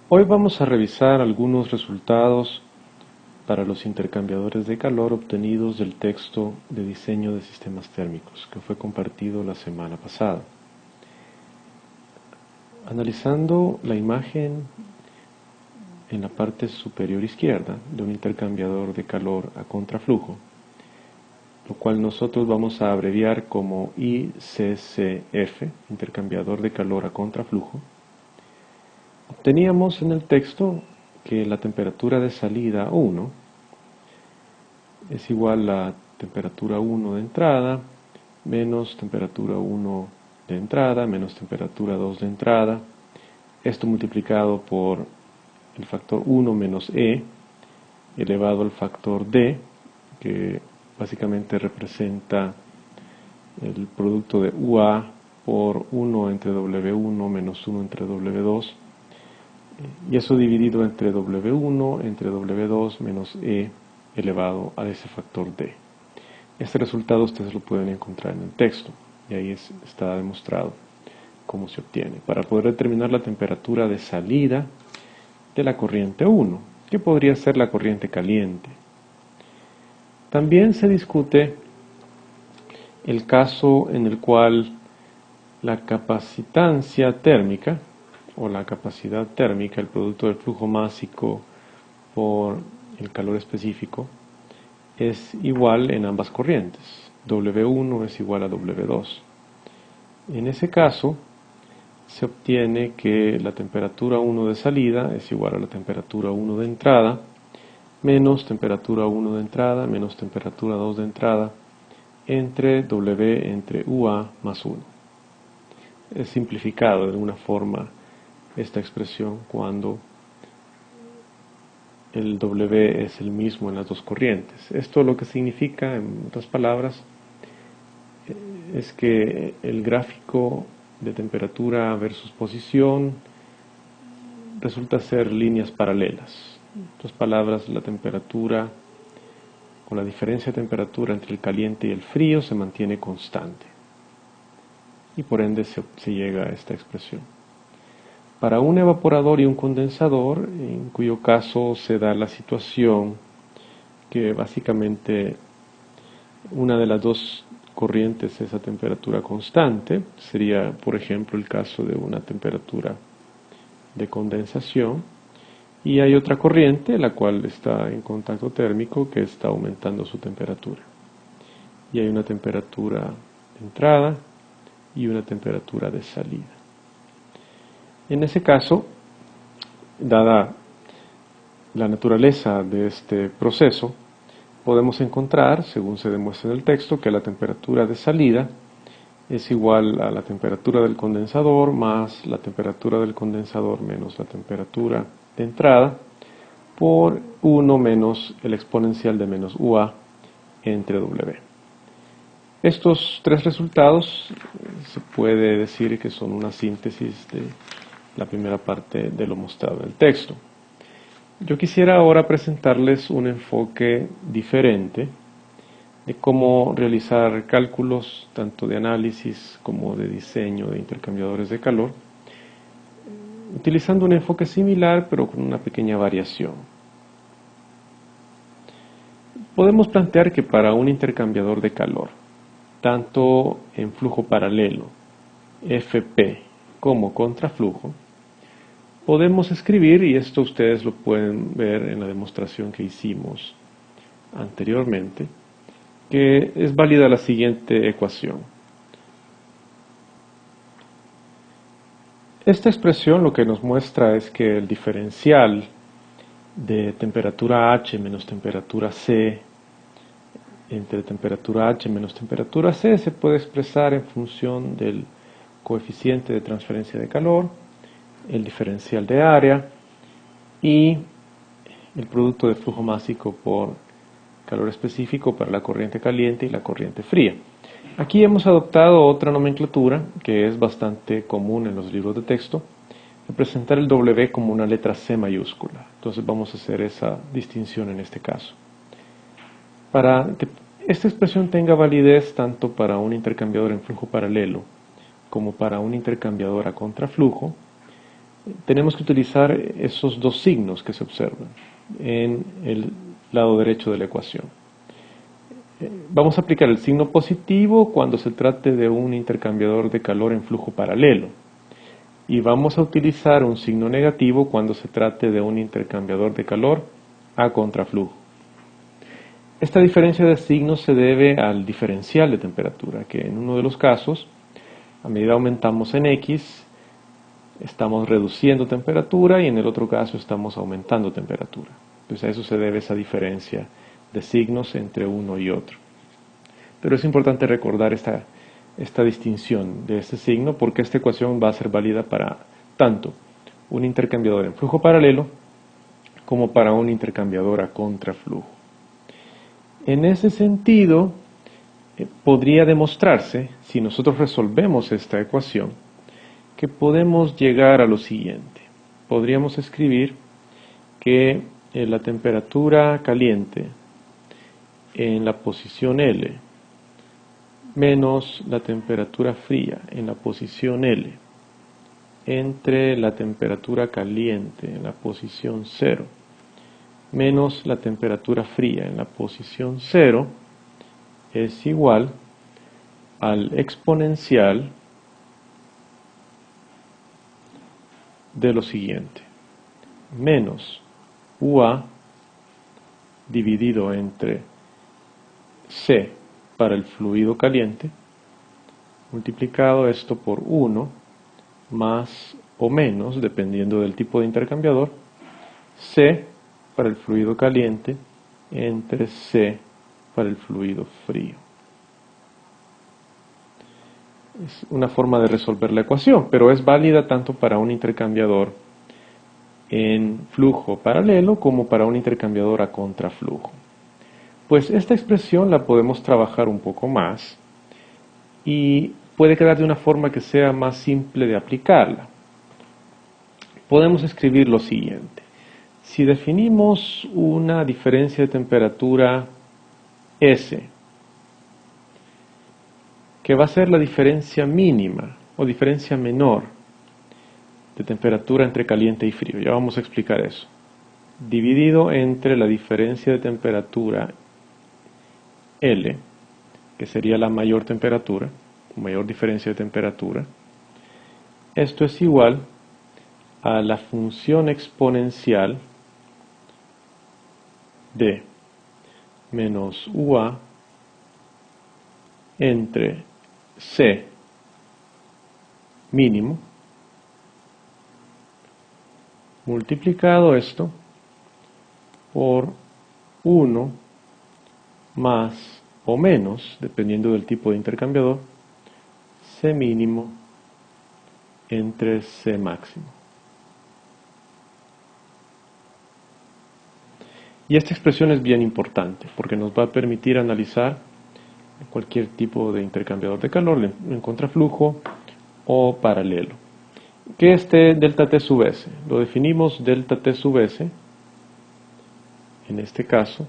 Hoy vamos a revisar algunos resultados para los intercambiadores de calor obtenidos del texto de diseño de sistemas térmicos que fue compartido la semana pasada. Analizando la imagen en la parte superior izquierda de un intercambiador de calor a contraflujo, lo cual nosotros vamos a abreviar como ICCF, intercambiador de calor a contraflujo, obteníamos en el texto que la temperatura de salida 1 es igual a temperatura 1 de entrada menos temperatura 1 de entrada menos temperatura 2 de entrada, esto multiplicado por el factor 1 menos E elevado al factor D, que básicamente representa el producto de UA por 1 entre W1 menos 1 entre W2, y eso dividido entre W1 entre W2 menos E elevado a ese factor D. Este resultado ustedes lo pueden encontrar en el texto, y ahí está demostrado cómo se obtiene. Para poder determinar la temperatura de salida de la corriente 1, que podría ser la corriente caliente. También se discute el caso en el cual la capacitancia térmica o la capacidad térmica, el producto del flujo másico por el calor específico, es igual en ambas corrientes. W1 es igual a W2. En ese caso, se obtiene que la temperatura 1 de salida es igual a la temperatura 1 de entrada, menos temperatura 1 de entrada, menos temperatura 2 de entrada, entre W entre UA más 1. Es simplificado de alguna forma esta expresión cuando el W es el mismo en las dos corrientes. Esto lo que significa, en otras palabras, es que el gráfico de temperatura versus posición resulta ser líneas paralelas. En otras palabras, la temperatura o la diferencia de temperatura entre el caliente y el frío se mantiene constante, y por ende se llega a esta expresión. Para un evaporador y un condensador, en cuyo caso se da la situación que básicamente una de las dos corrientes es a temperatura constante, sería por ejemplo el caso de una temperatura de condensación, y hay otra corriente la cual está en contacto térmico que está aumentando su temperatura, y hay una temperatura de entrada y una temperatura de salida. En ese caso, dada la naturaleza de este proceso, podemos encontrar, según se demuestra en el texto, que la temperatura de salida es igual a la temperatura del condensador más la temperatura del condensador menos la temperatura de entrada por 1 menos el exponencial de menos UA entre W. Estos tres resultados se puede decir que son una síntesis de la primera parte de lo mostrado en el texto. Yo quisiera ahora presentarles un enfoque diferente de cómo realizar cálculos tanto de análisis como de diseño de intercambiadores de calor, utilizando un enfoque similar pero con una pequeña variación. Podemos plantear que para un intercambiador de calor, tanto en flujo paralelo, FP, como contraflujo, podemos escribir, y esto ustedes lo pueden ver en la demostración que hicimos anteriormente, que es válida la siguiente ecuación. Esta expresión lo que nos muestra es que el diferencial de temperatura H menos temperatura C entre temperatura H menos temperatura C se puede expresar en función del coeficiente de transferencia de calor, el diferencial de área y el producto de flujo másico por calor específico para la corriente caliente y la corriente fría. Aquí hemos adoptado otra nomenclatura que es bastante común en los libros de texto, representar el W como una letra C mayúscula. Entonces vamos a hacer esa distinción en este caso. Para que esta expresión tenga validez tanto para un intercambiador en flujo paralelo como para un intercambiador a contraflujo, tenemos que utilizar esos dos signos que se observan en el lado derecho de la ecuación. Vamos a aplicar el signo positivo cuando se trate de un intercambiador de calor en flujo paralelo. Y vamos a utilizar un signo negativo cuando se trate de un intercambiador de calor a contraflujo. Esta diferencia de signos se debe al diferencial de temperatura, que en uno de los casos, a medida que aumentamos en X, estamos reduciendo temperatura y en el otro caso estamos aumentando temperatura. Pues a eso se debe esa diferencia de signos entre uno y otro. Pero es importante recordar esta distinción de este signo porque esta ecuación va a ser válida para tanto un intercambiador en flujo paralelo como para un intercambiador a contraflujo. En ese sentido, podría demostrarse, si nosotros resolvemos esta ecuación, que podemos llegar a lo siguiente. Podríamos escribir que la temperatura caliente en la posición L menos la temperatura fría en la posición L entre la temperatura caliente en la posición 0 menos la temperatura fría en la posición 0 es igual al exponencial de lo siguiente, menos UA dividido entre C para el fluido caliente, multiplicado esto por 1 más o menos, dependiendo del tipo de intercambiador, C para el fluido caliente entre C para el fluido frío. Es una forma de resolver la ecuación, pero es válida tanto para un intercambiador en flujo paralelo como para un intercambiador a contraflujo. Pues esta expresión la podemos trabajar un poco más y puede quedar de una forma que sea más simple de aplicarla. Podemos escribir lo siguiente. Si definimos una diferencia de temperatura S, que va a ser la diferencia mínima o diferencia menor de temperatura entre caliente y frío, ya vamos a explicar eso, dividido entre la diferencia de temperatura L, que sería la mayor temperatura, mayor diferencia de temperatura, esto es igual a la función exponencial de menos UA entre C mínimo multiplicado esto por 1 más o menos, dependiendo del tipo de intercambiador, C mínimo entre C máximo. Y esta expresión es bien importante porque nos va a permitir analizar cualquier tipo de intercambiador de calor en contraflujo o paralelo. ¿Qué es delta T sub S? Lo definimos delta T sub S, en este caso,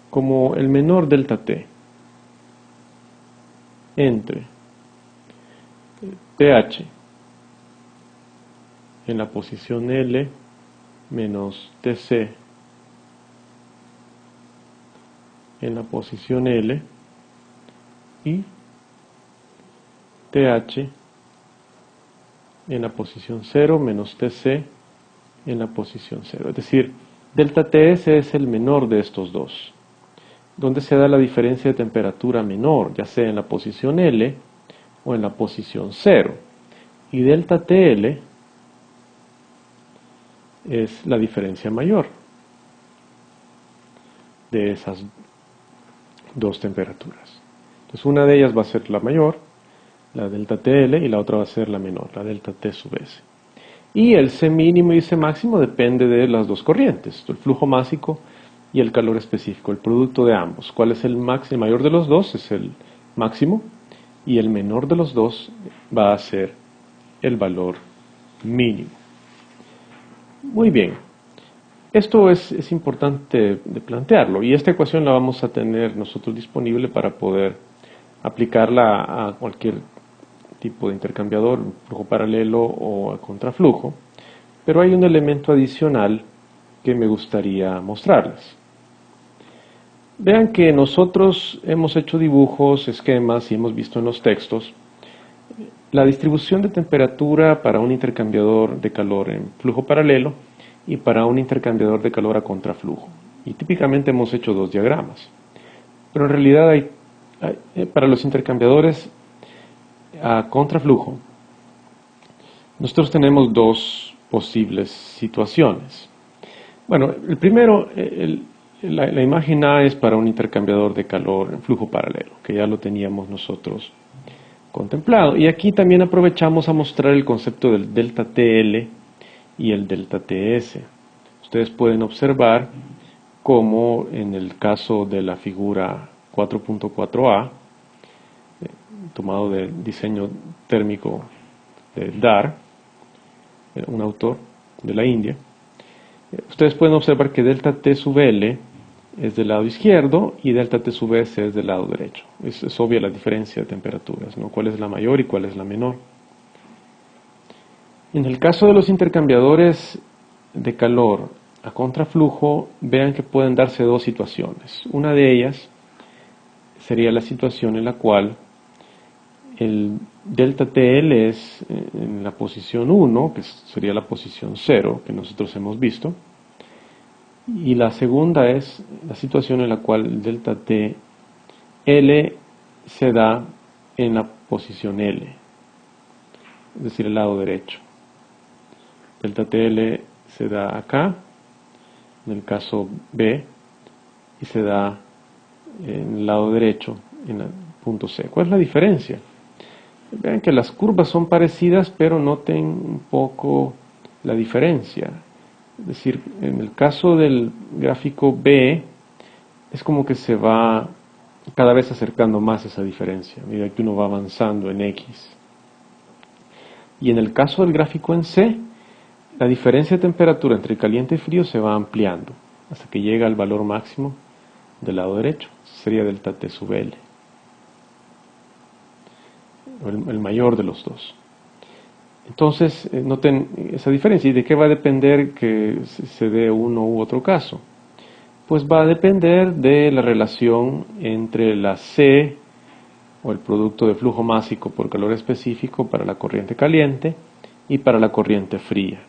como el menor delta T entre pH en la posición L menos TC en la posición L y TH en la posición 0 menos TC en la posición 0. Es decir, delta TS es el menor de estos dos, donde se da la diferencia de temperatura menor, ya sea en la posición L o en la posición 0. Y delta TL es la diferencia mayor de esas dos temperaturas. Entonces una de ellas va a ser la mayor, la delta TL, y la otra va a ser la menor, la delta T sub S. Y el C mínimo y C máximo depende de las dos corrientes, el flujo másico y el calor específico, el producto de ambos. ¿Cuál es el máximo? El mayor de los dos es el máximo y el menor de los dos va a ser el valor mínimo. Muy bien, esto es importante de plantearlo y esta ecuación la vamos a tener nosotros disponible para poder aplicarla a cualquier tipo de intercambiador, flujo paralelo o a contraflujo. Pero hay un elemento adicional que me gustaría mostrarles. Vean que nosotros hemos hecho dibujos, esquemas y hemos visto en los textos la distribución de temperatura para un intercambiador de calor en flujo paralelo y para un intercambiador de calor a contraflujo. Y típicamente hemos hecho dos diagramas. Pero en realidad para los intercambiadores a contraflujo, nosotros tenemos dos posibles situaciones. Bueno, el primero, la imagen A es para un intercambiador de calor en flujo paralelo, que ya lo teníamos nosotros contemplado. Y aquí también aprovechamos a mostrar el concepto del delta TL y el delta TS. Ustedes pueden observar cómo en el caso de la figura 4.4a, tomado del diseño térmico de Dar, un autor de la India, ustedes pueden observar que delta T sub L es del lado izquierdo y delta T sub S es del lado derecho. Es obvia la diferencia de temperaturas, ¿no? ¿Cuál es la mayor y cuál es la menor? En el caso de los intercambiadores de calor a contraflujo, vean que pueden darse dos situaciones. Una de ellas sería la situación en la cual el delta TL es en la posición 1, que sería la posición 0 que nosotros hemos visto, y la segunda es la situación en la cual el delta TL se da en la posición L, es decir, el lado derecho. Delta TL se da acá, en el caso B, y se da en el lado derecho, en el punto C. ¿Cuál es la diferencia? Vean que las curvas son parecidas, pero noten un poco la diferencia. Es decir, en el caso del gráfico B, es como que se va cada vez acercando más esa diferencia, a medida que uno va avanzando en X. Y en el caso del gráfico en C, la diferencia de temperatura entre caliente y frío se va ampliando, hasta que llega al valor máximo del lado derecho. Sería delta T sub L. El mayor de los dos. Entonces, noten esa diferencia. ¿Y de qué va a depender que se dé uno u otro caso? Pues va a depender de la relación entre la C, o el producto de flujo másico por calor específico, para la corriente caliente y para la corriente fría.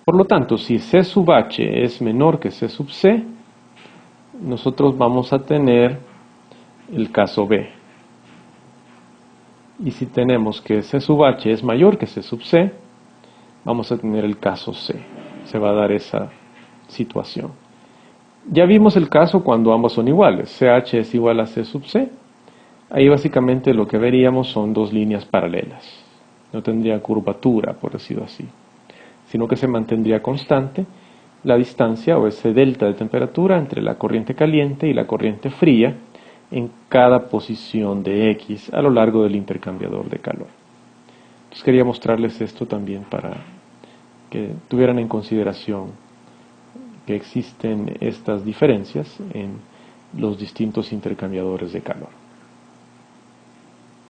Por lo tanto, si C sub H es menor que C sub C, nosotros vamos a tener el caso B. Y si tenemos que C sub H es mayor que C sub C, vamos a tener el caso C. Se va a dar esa situación. Ya vimos el caso cuando ambos son iguales. CH es igual a C sub C. Ahí básicamente lo que veríamos son dos líneas paralelas. No tendría curvatura, por decirlo así, sino que se mantendría constante la distancia o ese delta de temperatura entre la corriente caliente y la corriente fría en cada posición de X a lo largo del intercambiador de calor. Entonces quería mostrarles esto también para que tuvieran en consideración que existen estas diferencias en los distintos intercambiadores de calor.